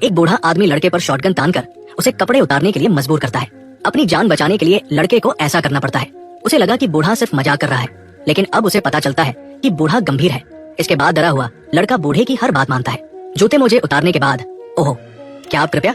एक बूढ़ा आदमी लड़के पर शॉटगन तानकर उसे कपड़े उतारने के लिए मजबूर करता है। अपनी जान बचाने के लिए लड़के को ऐसा करना पड़ता है। उसे लगा कि बूढ़ा सिर्फ मजाक कर रहा है, लेकिन अब उसे पता चलता है कि बूढ़ा गंभीर है। इसके बाद डरा हुआ लड़का बूढ़े की हर बात मानता है। जूते मोजे उतारने के बाद, ओहो क्या आप कृपया।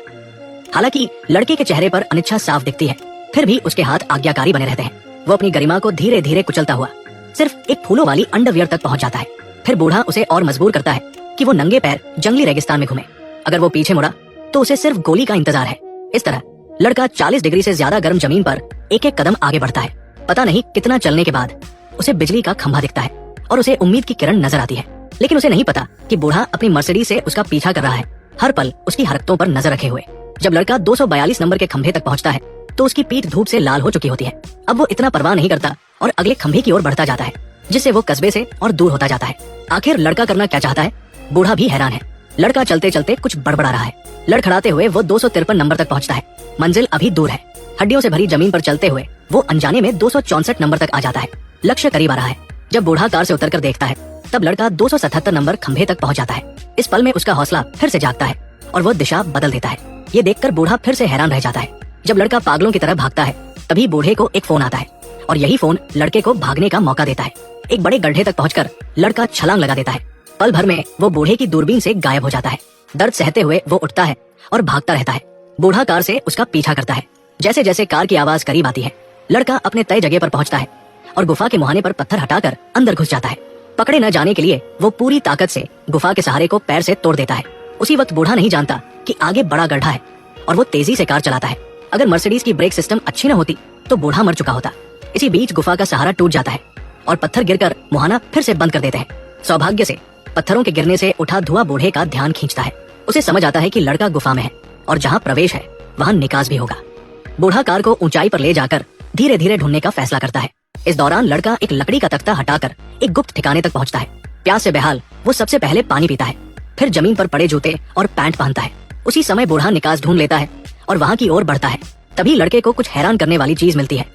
हालांकि लड़के के चेहरे पर अनिच्छा साफ दिखती है, फिर भी उसके हाथ आज्ञाकारी बने रहते हैं। वो अपनी गरिमा को धीरे धीरे कुचलता हुआ सिर्फ एक फूलों वाली अंडरवियर तक पहुंच जाता है। फिर बूढ़ा उसे और मजबूर करता है कि वो नंगे पैर जंगली रेगिस्तान में घूमे। अगर वो पीछे मुड़ा तो उसे सिर्फ गोली का इंतजार है। इस तरह लड़का 40 डिग्री से ज्यादा गर्म जमीन पर एक एक कदम आगे बढ़ता है। पता नहीं कितना चलने के बाद उसे बिजली का खंभा दिखता है और उसे उम्मीद की किरण नजर आती है। लेकिन उसे नहीं पता कि बूढ़ा अपनी मर्सिडीज से उसका पीछा कर रहा है, हर पल उसकी हरकतों पर नजर रखे हुए। जब लड़का 242 नंबर के खंभे तक पहुंचता है तो उसकी पीठ धूप से लाल हो चुकी होती है। अब वो इतना परवाह नहीं करता और अगले खंभे की ओर बढ़ता जाता है, जिससे वो कस्बे से और दूर होता जाता है। आखिर लड़का करना क्या चाहता है, बूढ़ा भी हैरान है। लड़का चलते चलते कुछ बड़बड़ा रहा है। लड़खड़ाते हुए वो 253 नंबर तक पहुंचता है। मंजिल अभी दूर है। हड्डियों से भरी जमीन पर चलते हुए वो अनजाने में 264 नंबर तक आ जाता है। लक्ष्य करीब आ रहा है। जब बूढ़ा कार से उतरकर देखता है तब लड़का 277 नंबर खंभे तक पहुंच जाता है। इस पल में उसका हौसला फिर से जागता है और वो दिशा बदल देता है। ये देखकर बूढ़ा फिर से हैरान रह जाता है। जब लड़का पागलों की तरह भागता है तभी बूढ़े को एक फोन आता है और यही फोन लड़के को भागने का मौका देता है। एक बड़े गड्ढे तक पहुंचकर लड़का छलांग लगा देता है। पल भर में वो बूढ़े की दूरबीन से गायब हो जाता है। दर्द सहते हुए वो उठता है और भागता रहता है। बूढ़ा कार से उसका पीछा करता है। जैसे जैसे कार की आवाज करीब आती है लड़का अपने तय जगह पर पहुंचता है और गुफा के मुहाने पर पत्थर हटाकर अंदर घुस जाता है। पकड़े न जाने के लिए वो पूरी ताकत से गुफा के सहारे को पैर से तोड़ देता है। उसी वक्त बूढ़ा नहीं जानता कि आगे बड़ा गड्ढा है और वो तेजी से कार चलाता है। अगर मर्सिडीज की ब्रेक सिस्टम अच्छी न होती तो बूढ़ा मर चुका होता। इसी बीच गुफा का सहारा टूट जाता है और पत्थर गिरकर मुहाना फिर से बंद कर देते हैं। सौभाग्य से पत्थरों के गिरने से उठा धुआं बूढ़े का ध्यान खींचता है। उसे समझ आता है कि लड़का गुफा में है और जहाँ प्रवेश है वहाँ निकास भी होगा। बूढ़ा कार को ऊंचाई पर ले जाकर धीरे धीरे ढूंढने का फैसला करता है। इस दौरान लड़का एक लकड़ी का तख्ता हटाकर एक गुप्त ठिकाने तक पहुंचता है। प्यास से बेहाल वो सबसे पहले पानी पीता है, फिर जमीन पर पड़े जूते और पैंट पहनता है। उसी समय बूढ़ा निकास ढूंढ लेता है और वहाँ की ओर बढ़ता है। तभी लड़के को कुछ हैरान करने वाली चीज मिलती है।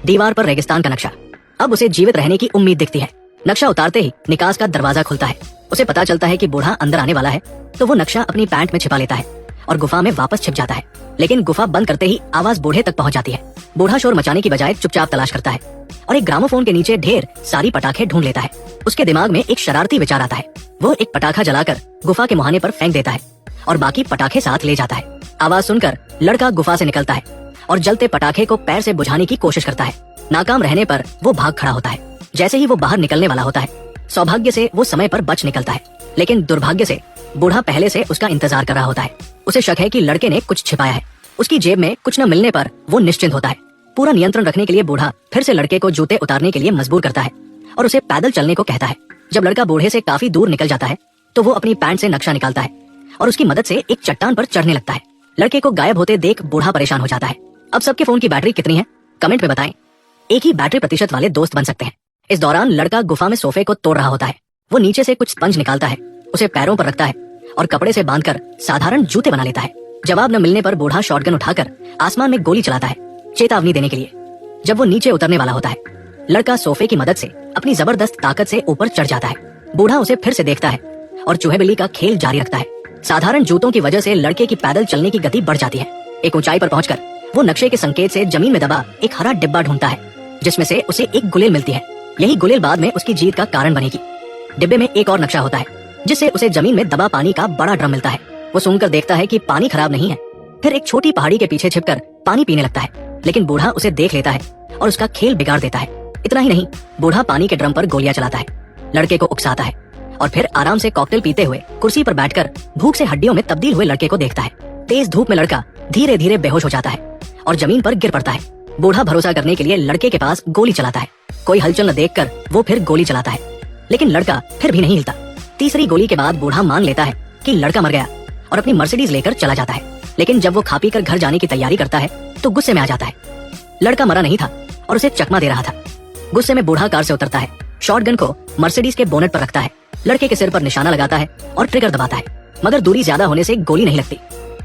दीवार पर रेगिस्तान का नक्शा। अब उसे जीवित रहने की उम्मीद दिखती है। नक्शा उतारते ही निकास का दरवाजा खुलता है। उसे पता चलता है कि बूढ़ा अंदर आने वाला है, तो वो नक्शा अपनी पैंट में छिपा लेता है और गुफा में वापस छिप जाता है। लेकिन गुफा बंद करते ही आवाज बूढ़े तक पहुंच जाती है। बूढ़ा शोर मचाने की बजाय चुपचाप तलाश करता है और एक ग्रामोफोन के नीचे ढेर सारी पटाखे ढूंढ लेता है। उसके दिमाग में एक शरारती विचार आता है। वो एक पटाखा जलाकर गुफा के मुहाने पर फेंक देता है और बाकी पटाखे साथ ले जाता है। आवाज सुनकर लड़का गुफा से निकलता है और जलते पटाखे को पैर से बुझाने की कोशिश करता है। नाकाम रहने पर वो भाग खड़ा होता है। जैसे ही वो बाहर निकलने वाला होता है, सौभाग्य से वो समय पर बच निकलता है, लेकिन दुर्भाग्य से बूढ़ा पहले से उसका इंतजार कर रहा होता है। उसे शक है कि लड़के ने कुछ छिपाया है। उसकी जेब में कुछ न मिलने पर वो निश्चिंत होता है। पूरा नियंत्रण रखने के लिए बूढ़ा फिर से लड़के को जूते उतारने के लिए मजबूर करता है और उसे पैदल चलने को कहता है। जब लड़का बूढ़े से काफी दूर निकल जाता है तो वो अपनी पैंट से नक्शा निकालता है और उसकी मदद से एक चट्टान पर चढ़ने लगता है। लड़के को गायब होते देख बूढ़ा परेशान हो जाता है। अब सबके फोन की बैटरी कितनी है, कमेंट में बताएं। एक ही बैटरी प्रतिशत वाले दोस्त बन सकते हैं। इस दौरान लड़का गुफा में सोफे को तोड़ रहा होता है। वो नीचे से कुछ स्पंज निकालता है, उसे पैरों पर रखता है और कपड़े से बांधकर साधारण जूते बना लेता है। जवाब न मिलने पर बूढ़ा शॉटगन उठाकर आसमान में गोली चलाता है, चेतावनी देने के लिए। जब वो नीचे उतरने वाला होता है, लड़का सोफे की मदद से अपनी जबरदस्त ताकत से ऊपर चढ़ जाता है। बूढ़ा उसे फिर से देखता है और चूहे बिल्ली का खेल जारी रखता है। साधारण जूतों की वजह से लड़के की पैदल चलने की गति बढ़ जाती है। एक ऊंचाई पर पहुंचकर वो नक्शे के संकेत से जमीन में दबा एक हरा डिब्बा ढूंढता है, जिसमें से उसे एक गुलेल मिलती है। यही गुलेल बाद में उसकी जीत का कारण बनेगी। डिब्बे में एक और नक्शा होता है, जिससे उसे जमीन में दबा पानी का बड़ा ड्रम मिलता है। वो सुनकर देखता है कि पानी खराब नहीं है, फिर एक छोटी पहाड़ी के पीछे छिपकर पानी पीने लगता है। लेकिन बूढ़ा उसे देख लेता है और उसका खेल बिगाड़ देता है। इतना ही नहीं, बूढ़ा पानी के ड्रम पर गोलियां चलाता है, लड़के को उकसाता है और फिर आराम से कॉकटेल पीते हुए कुर्सी पर बैठकर भूख से हड्डियों में तब्दील हुए लड़के को देखता है। तेज धूप में लड़का धीरे धीरे बेहोश हो जाता है और जमीन पर गिर पड़ता है। बूढ़ा भरोसा करने के लिए लड़के के पास गोली चलाता है। कोई हलचल न देखकर वो फिर गोली चलाता है, लेकिन लड़का फिर भी नहीं हिलता। तीसरी गोली के बाद बूढ़ा मान लेता है कि लड़का मर गया और अपनी मर्सिडीज लेकर चला जाता है। लेकिन जब वो खा पी कर घर जाने की तैयारी करता है तो गुस्से में आ जाता है। लड़का मरा नहीं था और उसे चकमा दे रहा था। गुस्से में बूढ़ा कार से उतरता है, शॉटगन को मर्सिडीज के बोनेट पर रखता है, लड़के के सिर पर निशाना लगाता है और ट्रिगर दबाता है, मगर दूरी ज्यादा होने से गोली नहीं लगती।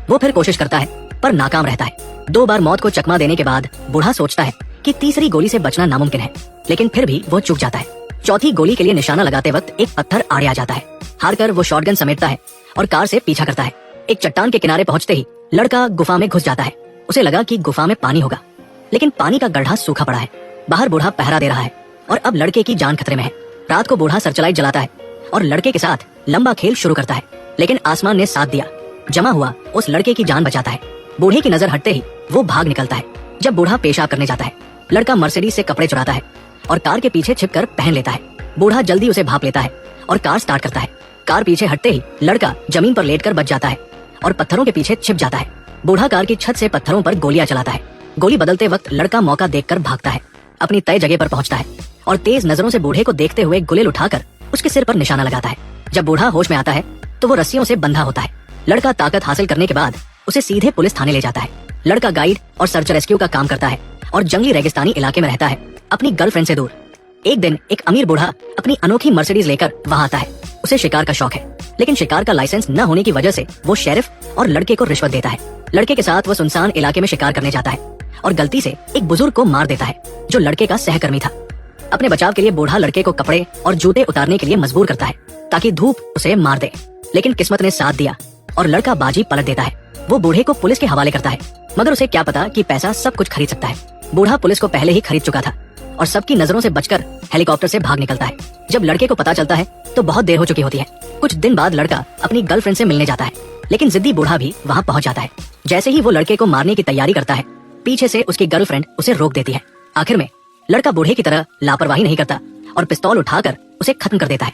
वो फिर कोशिश करता है पर नाकाम रहता है। 2 बार मौत को चकमा देने के बाद बूढ़ा सोचता है कि तीसरी गोली से बचना नामुमकिन है, लेकिन फिर भी वो चूक जाता है। चौथी गोली के लिए निशाना लगाते वक्त एक पत्थर आड़े आ जाता है। हारकर वो शॉटगन समेटता है और कार से पीछा करता है। एक चट्टान के किनारे पहुंचते ही लड़का गुफा में घुस जाता है। उसे लगा कि गुफा में पानी होगा, लेकिन पानी का गड्ढा सूखा पड़ा है। बाहर बूढ़ा पहरा दे रहा है और अब लड़के की जान खतरे में है। रात को बूढ़ा सर्चलाइट जलाता है और लड़के के साथ लंबा खेल शुरू करता है, लेकिन आसमान ने साथ दिया। जमा हुआ उस लड़के की जान बचाता है। बूढ़े की नजर हटते ही वो भाग निकलता है। जब बूढ़ा पेशाब करने जाता है, लड़का मर्सिडीज से कपड़े चुराता है और कार के पीछे छिपकर पहन लेता है। बूढ़ा जल्दी उसे भाप लेता है और कार स्टार्ट करता है। कार पीछे हटते ही लड़का जमीन पर लेटकर बच जाता है और पत्थरों के पीछे छिप जाता है। बूढ़ा कार की छत से पत्थरों पर गोलियां चलाता है। गोली बदलते वक्त लड़का मौका देखकर भागता है, अपनी तय जगह पर पहुंचता है और तेज नजरों से बूढ़े को देखते हुए गुलेल उठाकर उसके सिर पर निशाना लगाता है। जब बूढ़ा होश में आता है तो वो रस्सियों से बंधा होता है। लड़का ताकत हासिल करने के बाद उसे सीधे पुलिस थाने ले जाता है। लड़का गाइड और सर्च रेस्क्यू का काम करता है और जंगली रेगिस्तानी इलाके में रहता है, अपनी गर्लफ्रेंड से दूर। एक दिन एक अमीर बूढ़ा अपनी अनोखी मर्सिडीज लेकर वहाँ आता है। उसे शिकार का शौक है, लेकिन शिकार का लाइसेंस न होने की वजह से वो शेरिफ और लड़के को रिश्वत देता है। लड़के के साथ वो सुनसान इलाके में शिकार करने जाता है और गलती से एक बुजुर्ग को मार देता है जो लड़के का सहकर्मी था। अपने बचाव के लिए बूढ़ा लड़के को कपड़े और जूते उतारने के लिए मजबूर करता है ताकि धूप उसे मार दे, लेकिन किस्मत ने साथ दिया और लड़का बाजी पलट देता है। वो बूढ़े को पुलिस के हवाले करता है, मगर उसे क्या पता कि पैसा सब कुछ खरीद सकता है। बूढ़ा पुलिस को पहले ही खरीद चुका था और सबकी नजरों से बचकर हेलीकॉप्टर से भाग निकलता है। जब लड़के को पता चलता है तो बहुत देर हो चुकी होती है। कुछ दिन बाद लड़का अपनी गर्लफ्रेंड से मिलने जाता है, लेकिन जिद्दी बूढ़ा भी वहाँ पहुँच जाता है। जैसे ही वो लड़के को मारने की तैयारी करता है, पीछे से उसकी गर्लफ्रेंड उसे रोक देती है। आखिर में लड़का बूढ़े की तरह लापरवाही नहीं करता और पिस्तौल उठाकर उसे खत्म कर देता है।